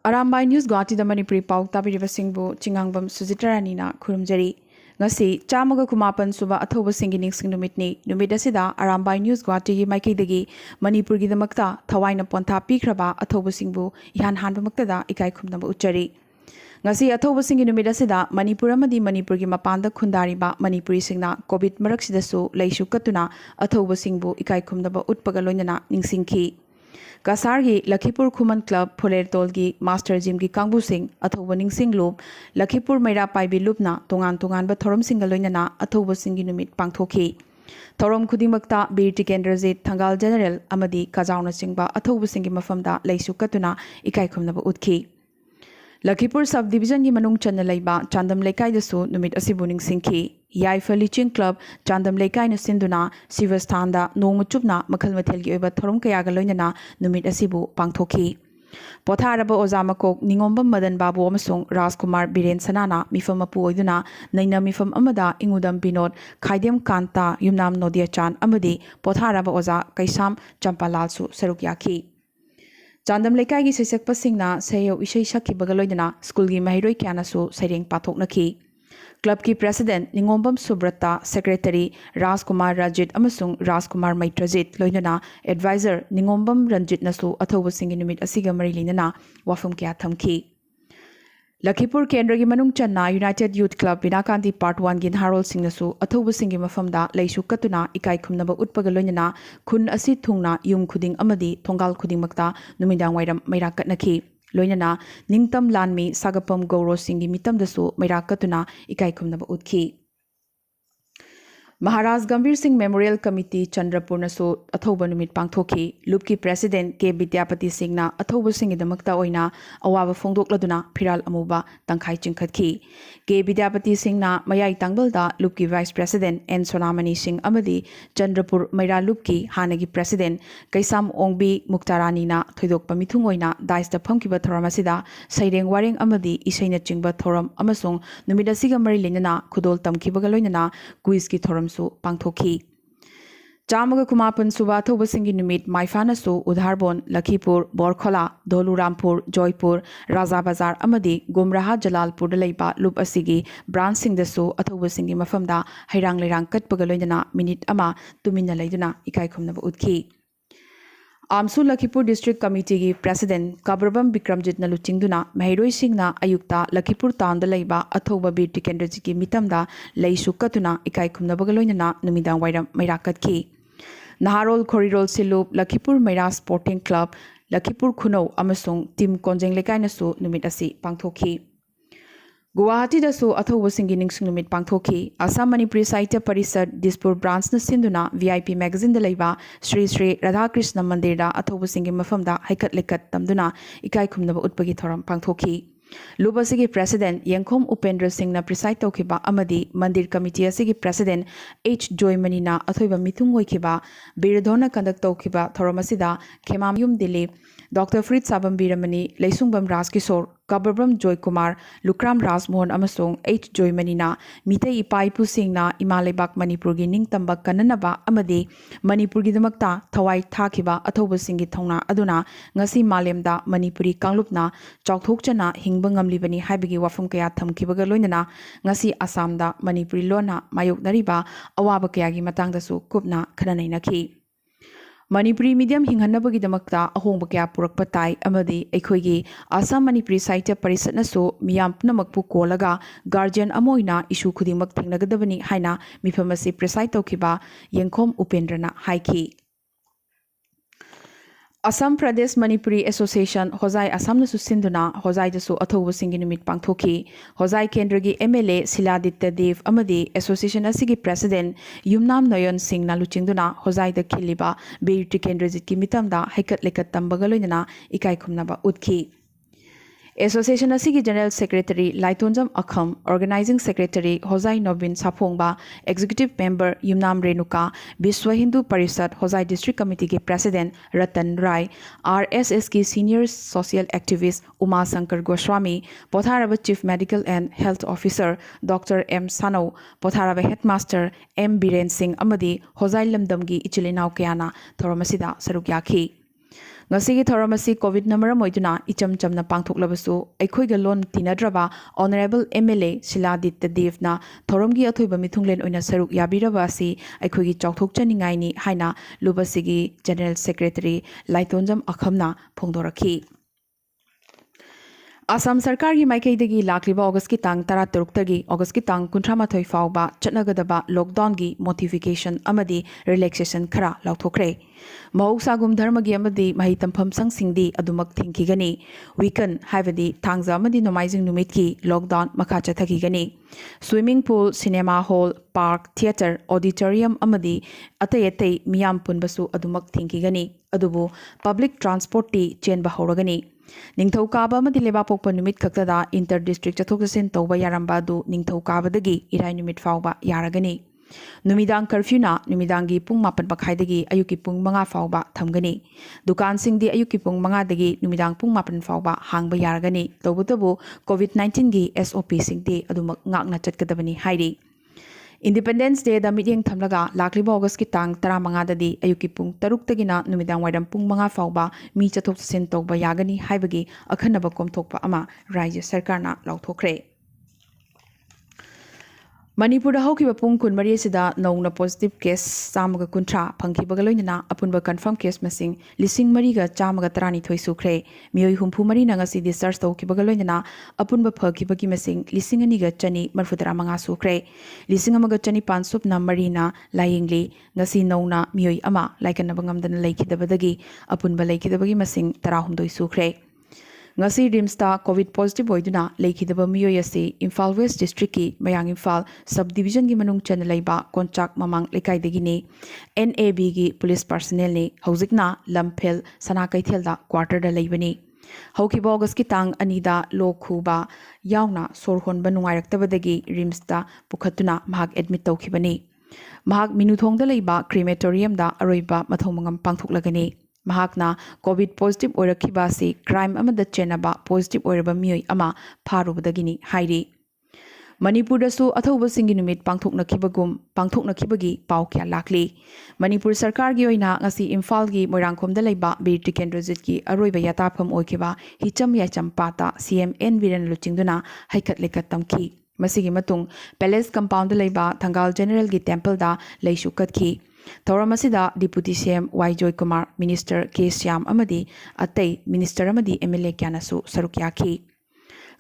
Arambai News Guwahati da Manipuri Pao tabiriba singbu chingangbam Sujitarani na khurumjari. Ngasi chamaga kumapan suba athoba singi ningsing numitni numit asida Arambai News Guwahati gi maikaidagi Manipur gi damakta thawaina pontha pikraba athoba singbu ihan hanba maktada ikai khumnaba uchari. Ngasi athoba singi numit asida Manipur amadi Manipur gi mapanda khundariba Manipuri singna COVID maraksidassu leisu katuna athoba singbu ikai khumnaba utpaga loinana ningsingki. Kasargi Lakhipur Khuman Club Phuler Tolgi Master Gym gi Kangbu Singh athoba ningsing loop Lakhipur Maira Paibi Loopna tongan ba thorom singa loinana athoba singi numit pangthokhi. Thorom khudingmakta Bir Tikendrajit Thangal General amadi Kajauna singba athoba singi mafamda leisu katuna ikai khumnaba utki. Lakhipur Subdivision gi manung channa leiba Chandam Lekai dasu numit asibu ningsingki. Yaifali Ching Club Chandam Lekai na sinduna Sivasthanda Nongmuchupna Makhal Mathelgi oiba thorom kayaga loinana numit asibu pangthokhi. Potharaba Ozamakok Ningombam Madan Babu amasung Rajkumar Biren Sanana mifam apu oiduna naina mifam amada ingudam Binod Khaidem Kanta Yumnam Nodia Chan amadi Potharaba Oza Kaisam Champalalsu Sarukyaki. Chandam Lekai gi sesakpa singna sayo isai sakhibaga loinana school gi mahiroi kyanasu saireng pathoknaki. Club ki President Ningombam Subrata, Secretary Rajkumar Rajit amasung Rajkumar Maitrajit loinana Advisor Ningombam Ranjit nasu athoba singi numit asiga mari linana wafum kya thamki. Lakhipur Kendra gi manung channa United Youth Club Binakanti Part 1 gi Harol Singh nasu athoba singi mafamda leisu katuna ikai khumnaba utpaga loinana khun asi thungna yum khuding amadi thongal khuding makta numidang wairam maira katnaki. Loinana Ningtam Lanmi Sagapam Goro Singi Mitam dasu Mairakatuna Ikai Khumnaba Utki. Maharaj Gambir Singh Memorial Committee Chandrapur nasu athoba numit pangthokhi. Loop ki President K. Vidyapati Singh na athoba singi damakta oina awaba phongdokladuna phiral amuba tangkhai chingkhatkhi. K. Vidyapati Singh na mayai tangbalda Loop ki Vice President N. Sonamani Singh amadi Chandrapur Maira Loop ki hanagi President Kaisam Ongbi Muktarani na thoidokpa mithung oina daista phamkiba thoram asida saireng wareng amadi isaina chingba thoram amasung numit asiga mari lenana khudol tamkhibaga loinana quiz ki thoram su pangthokhi. Chamaga kumapan suba athoba singi numit maifana su Udharbon, Lakhipur, Borkhola, Dholurampur, Joypur, Raja Bazar amadi Gumraha Jalalpur leiba loop asigi branch sing dasu athoba singi mafamda hairang leirang katpaga loinana minute ama tumina leiduna ikai khumnaba utki. Amsu Lakhipur District Committee gi President Kabrabam Bikramjit na luchingduna Mahiroi Singh na ayukta Lakhipur Town da leiba athoba Bir Tikendrajit gi mitamda leisu katuna ikai khumnabaga loinana numidang wairam mairakatki. Naharol Khorirol Silup Lakhipur Maira Sporting Club Lakhipur Khunou amasung Team Konjeng Lekai nasu numit asi pangthokhi. Guwahati dasu athoba singi ningsing numit pangthokhi. Assam Manipuri Sahitya Parishad Dispur branch na sinduna VIP magazine da leiba Sri Sri Radha Krishna Mandir da athoba singi mafamda haikat lekat tamduna ikai khumnaba utpagi thoram pangthokhi. Loop asigi President Yengkhom Upendra Singh na preside tawkhiba amadi Mandir Committee asigi President H. Joymani na athoiba mithung oikhiba Biradhona conduct tawkhiba thoram asida Khemam Yum Dilip Dr. Frit Sabam Biramani Leisungbam Rajkishore Kabarbam Joy Kumar Lukram Rajmohan amasung H. Joymani na Mitei Ipai Pusing na Imalebak Manipur gi ningtamba kananaba amadi Manipur gi damakta thawai thakhiba athoba singi thongna aduna ngasi malemda Manipuri kanglupna chawthokchana hingba ngamlibani haibigi wafum kaya thamkhibaga loinana ngasi Assamda Manipuri lona mayoknariba awaba kayagi matangdasu kupna khananainakhi. Manipuri medium hinghanabagi damakta ahongba kaya purakpa tai amadi aikhoigi Assam Manipuri Sahitya Parishad nasu miyam punamakpu kolaga guardian amoina issue khudingmak thengnagadabani haina mifamasi preside tawkhiba Yengkhom Upendrana haiki. Assam Pradesh Manipuri Association Hozai Assam nasu sinduna Hozai dasu athoba singi numit pangthokhi. Hozai Kendra gi MLA Siladitya Dev amadi Association asigi President Yumnam Nayan Singh na luchingduna Hozai da khiliba Bir Tikendrajit ki mitamda haikat lekat tambaga loinana ikai khumnaba utki. Association asigi General Secretary Laitonjam Akham, Organizing Secretary Hozai Nobin Sapongba, Executive Member Yumnam Renuka, Biswa Hindu Parishad Hozai District Committee ke President Ratan Rai, RSS ki Senior Social Activist Uma Shankar Goswami, Potharaba Chief Medical and Health Officer Dr. M. Sano, Potharaba Headmaster M. Biren Singh amadi Hozai Lamdamgi Ichilinau Kayana Thoramasida Sarukyaki. ngasi gi thoram asi covid na maram oiduna icham chamna pangthoklabasu aikhoi ga lon tinadraba honorable MLA Shiladit Devna thoram gi athoiba mithunglen oina saruk yabiraba asi aikhoi gi chawthok chaningai ni haina lubasigi general secretary Laitonjam Akhamna phongdorakhi Assam Sarkar की माइकईदगी लाखलिबा अगस्त की तांग 13 तगी अगस्त की तांग 38 फाउबा चटनगदबा lockdown की mortification अमदी relaxation खरा लाउथोखरे महौसागुम धर्मगी अमदी मही तंफम संगसिंगदी अदुमक थिंखिगनी weaken हाइबदी थांगजा अमदी नोमाइजिंग नुमित की lockdown मखा चथखिगनी swimming pool cinema hall park theatre auditorium अमदी अतय अतय मियाम पुनबसु अदुमक थिंखिगनी अदुबु पब्लिक ट्रांसपोर्ट टी चेनबा हौरगनी निंगथौ काबा अमदी लेबापोक्पा नुमित खक्तदा इंटर डिस्ट्रिक्ट चथोक चसिन तौबा यारंबा दु निंगथौ काबदगी इराय नुमित फाउबा यारगनी नुमिदांग कर्फ्यूना नुमिदांगी पुंग 9 मखाइदगी अयुकी पुंग 5 फाउबा थमगनी दुकान सिंगदी अयुकी पुंग 5 दगी नुमिदांग पुंग 9 फाउबा हांगबा यारगनी तौबतबु कोविड 19 गी SOP सिंगदी अदुमक ngakna चटकदबनी हाइरी इंडिपेंडेंस डे दा मीटिंग थमलगा लाखलिबा अगस्त की तांग 15 ददी अयुकी पुंग 6 तगिना नुमिदांग वाइरम पुंग 5 फाउबा मी चथोक चसिन तौबा यागनी हाइबगी अखनबा कोमथोकपा अमा राज्य सरकारना लाउथोखरे मणिपुर हौखिबा पुंग 14 सिदा नौना पॉजिटिव केस 130 फंखिबगा लोइनना अपुनबा कंफर्म केस मसिंग 3,112 सुख्रे मियोई 34 नंगसी डिस्चार्ज तौखिबगा लोइनना अपुनबा फखिबगी मसिंग 2,245 सुख्रे 1,105 सुपना मरीना लायिंगली ngasi नौना मियोई अमा लाइकनबा ngamdana leikidabadagi अपुनबा leikidabagi मसिंग 19 सुख्रे ngasi rimsta covid positive oiduna leikidaba miyoy ase Imphal West district ki mayang Imphal subdivision gi manung chen leiba konchak mamang lekai degi ne NAB gi police personnel ne hojikna lamphel sanakaithel da quarter da leibani hauki august ki tang anida lokhuba yauna sorhon banungai raktabadagi rimsta pukhatuna mahak admit tawkhibani mahak minuthong da leiba crematorium da aroiba mathomangam pangthoklagani mahakna covid positive oirakibasi crime amada chenaba positive oiraba miyoi ama pharubadagini hairi manipur dasu athoba singi numit pangthoknakibagi pau kya lakli manipur sarkar gi oina ngasi imphal gi moirangkhom da leiba bir tikendrajit ki aroiba yatapham oikiba hicham yacham pata CM N Viren luchingduna haikat lekat tamki masigi matung palace compound da leiba thangal general gi temple da leishu katki Thauramasida Deputy CM Y Joy Kumar Minister K Syam Amadi Atay Minister Amadi MLA Kyanasu Sarukyaki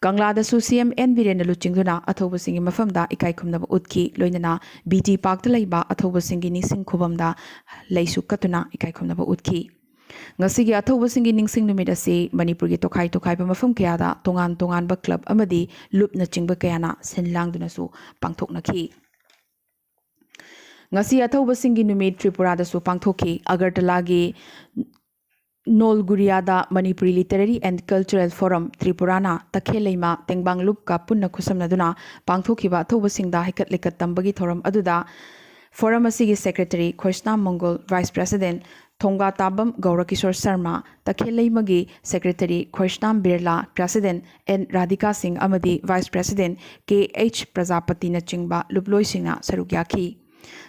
Kangladasu CM N Viren Luchingduna Athoba Singi Mafamda Ikai Kumnaba Utki Loinana BT Park Laiba Athoba Singi Ningsing Khubamda Laisu Katuna Ikai Kumnaba Utki Ngasigi Athoba Singi Ningsing Numidasi Manipur gi Tokai ba mafam kayada tongan ba club Amadi Loop na chingba kayana Sinlangdunasu Pangthoknaki ngasi athauba singi numit Tripura da su pangthoki Agartala gi Nolguriada Manipuri Literary and Cultural Forum Tripurana Takheleima Tengbang Loop ka punna khusamnaduna pangthoki ba athauba singda haikat lekat tambagi thoram aduda forum asigi secretary Khoisna Mongol vice president Thonga Tabam Gaurakishore Sharma Takheleima gi secretary Khoisnam Birla president N Radhika Singh amadi vice president KH Prajapati na chingba luploi singna sarukyaki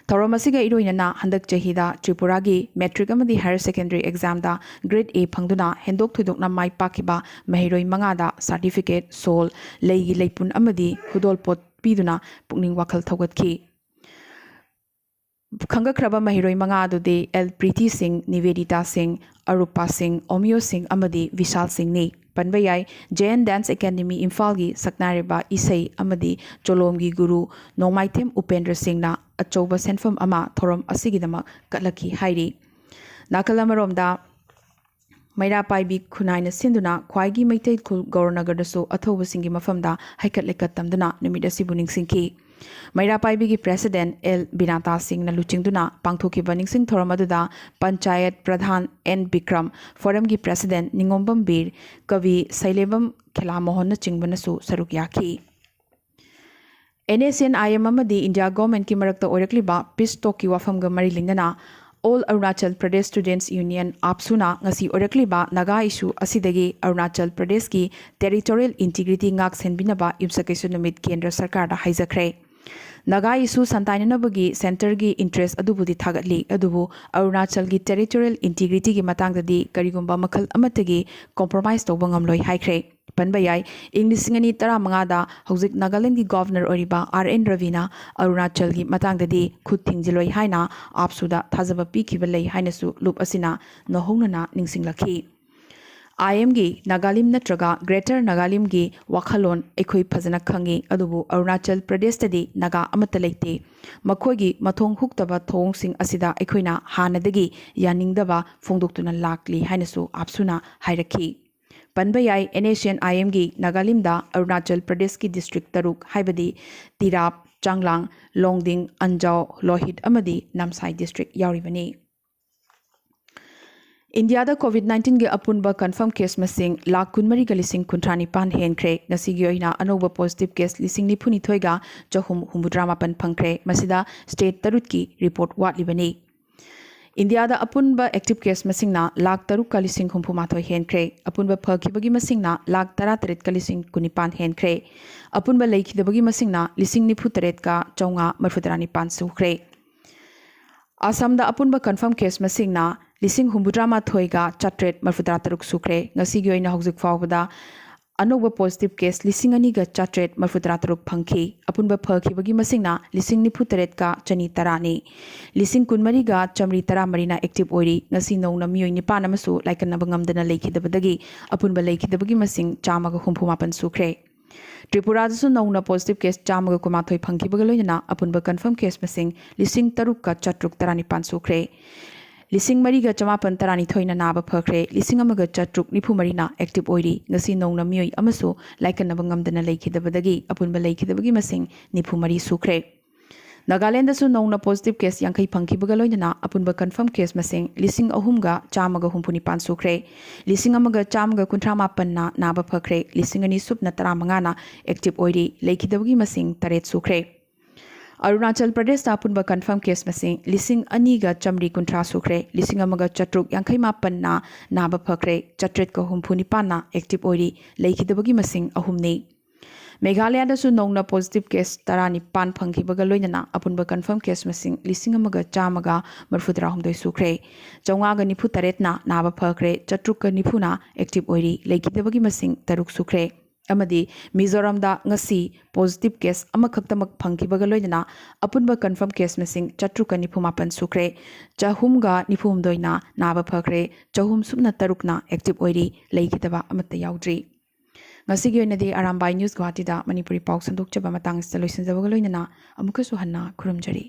Tauramasiga iroinana handak chahida Tripura gi metric amadi higher secondary exam da grade A phangduna hendok thudokna mai pakiba mahiroi manga da certificate sol leigi leipun amadi hudol pot piduna pukning wakhal thogatki khangakhraba mahiroi manga adude L Preeti Singh Nivedita Singh Arupa Singh Omyo Singh amadi Vishal Singh ni Panbayai Jain Dance Academy Imphal gi saknareba isai amadi Cholom gi guru Nomaithem Upendra Singh na achoba senfam ama thorom asigidama katlaki hairi nakalamarom da Maira Paibi Kunaina Sinduna Kwaigi Maitai Khul Gauranagar dasu athoba singi mafamda haikat lekat tamduna numida sibuning singki Maira Paibi gi president L Binata Singh na luchingduna pangthoki baning sing thoram aduda panchayat pradhan N Bikram forum gi president Ningombam Bir Kavi Sailebam Khela Mohan na chingbanasu sarukyaki NSN IM amadi India government ki marakta oirakliba peace talk ki wafam ga mari lingana All Arunachal Pradesh Students Union APSUNA ngasi oirakliba naga issue asidagi Arunachal Pradesh ki territorial integrity ngak senbinaba imsakesu numit kendra sarkar da haizakhre Naga isu santainanabagi center gi interest adubudi thagatli adubu Arunachal gi territorial integrity gi matangdadi karigumba makhal amatagi compromise tawba ngamloi haikre panba yai ing 2015 da hojik Nagaland gi governor oriba RN Ravina Arunachal gi matangdadi khut thingjiloi haina apsuda thajaba pikhiba lei hainasu loop asina nohongnana ningsinglakhi IM gi Nagalim natraga Greater Nagalim gi wakhalon ekhoi phajana khangi adubu Arunachal Pradesh tadi naga amata leite makhoi gi mathong huktaba thong sing asida ekhoina hanadagi yaningdaba phongdoktuna lakli hainasu apsuna hairakhi panba yai NACN IM gi Nagalim da Arunachal Pradesh ki district taruk haibadi Tirap Changlang Longding Anjao Lohit amadi Namsai district yauribani India da COVID-19 ge apunba confirm case masing lakh kunmari ga lising kuntrani pan henkre ngasi gi oina anoba positive case lising ni phuni thoiga jahum humbudrama pan phangkre masida state tarut ki report watlibani India da apunba active case masing na lakh taruk ka lising humpuma thoi henkre apunba phakibagi masing na lakh 13 ka lising kunipan henkre apunba leikidabagi masing na lising ni phutaret ka chaunga marfudrani pan sukre Assam da apunba confirm case masing na lising humbudrama thoiga chatret marfudra taruk sukre ngasi gi oina hojik fawbada anoba positive case lising ani ga chatret marfudra taruk phangki apunba phakibagi masingna lising nifu taret ka chani tarani lising kunmari ga chamri tara marina active oiri ngasi nongna miyoi nipan amasu laikan bangamdana leikidabadagi apunba leikidabagi masing chamaga humpumapan sukre Tripura dasu nongna positive case chamaga kumathoi phangkibaga loina apunba confirm case masing lising taruk ka chatruk tarani pan sukre Lising mariga chamapan tarani thoina naba phakre lising amaga chatruk nifu marina active oiri ngasi nongna miyoi amasu laikan nabangam dana leikidabadagi apunba leikidabagi masing nifu mari sukre Nagaland dasu nongna positive case yankai phangkibaga loina apunba confirm case masing lising ahumga chamaga humpuni pan sukre lising amaga chamaga kuntrama panna naba phakre lising ani supna taramanga na active oiri leikidabagi masing taret sukre Arunachal Pradesh da apunba confirm case masing lising ani ga chamri kuntra sukre lising amaga chatruk yankai mapan na naba phakre chatret ko humpuni panna active oiri leikidabagi masing ahumni Meghalaya da su nongna positive case tarani pan phangkibaga loina apunba confirm case masing lising amaga chamaga marfudra humdoi sukre chaunga ga nifu taret na naba phakre chatruk ka nifu na active oiri leikidabagi masing taruk sukre amadi Mizoram da ngasi positive case amakhaktamak phangkibaga loina apunba confirm case masing chatruka nifumapan sukre chahum ga nifum doina naba phakre chahum subna tarukna active oiri leikidaba amata yaudri ngasi gi oinadi Arambai news Guwahati da Manipuri Pao sandok chaba matang sta loisinjabaga loina amukasu hanna khurumjari